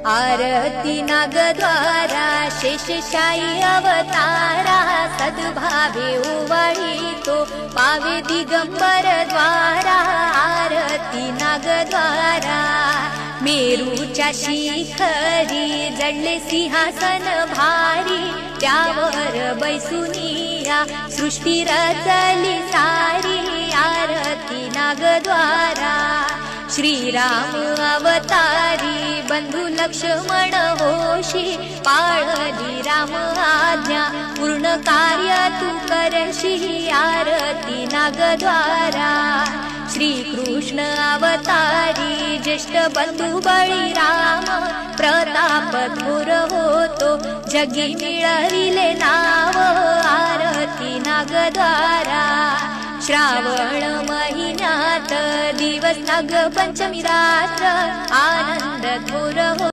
आरती नागद्वारा शेषशायी अवतारा सद्भावे ओवाळीतो पावे दिगंबर द्वारा। आरती नागद्वारा मेरूच्या शिखरी जडले सिंहासन भारी त्यावर बैसुनिया सृष्टी रचली सारी। आरती नागद्वारा श्रीराम अवतारी बंधु लक्ष्मण होशी पाळली राम आज्ञा पूर्ण कार्य तू करशी। आरती नागद्वारा श्री कृष्ण अवतारी ज्येष्ठ बंधु बळीराम प्रताप थोर होतो जगी मिळविले नाव। आरती नागद्वारा श्रावण महिन्यात दिवस नागपंचमी रात्र आनंद थोर हो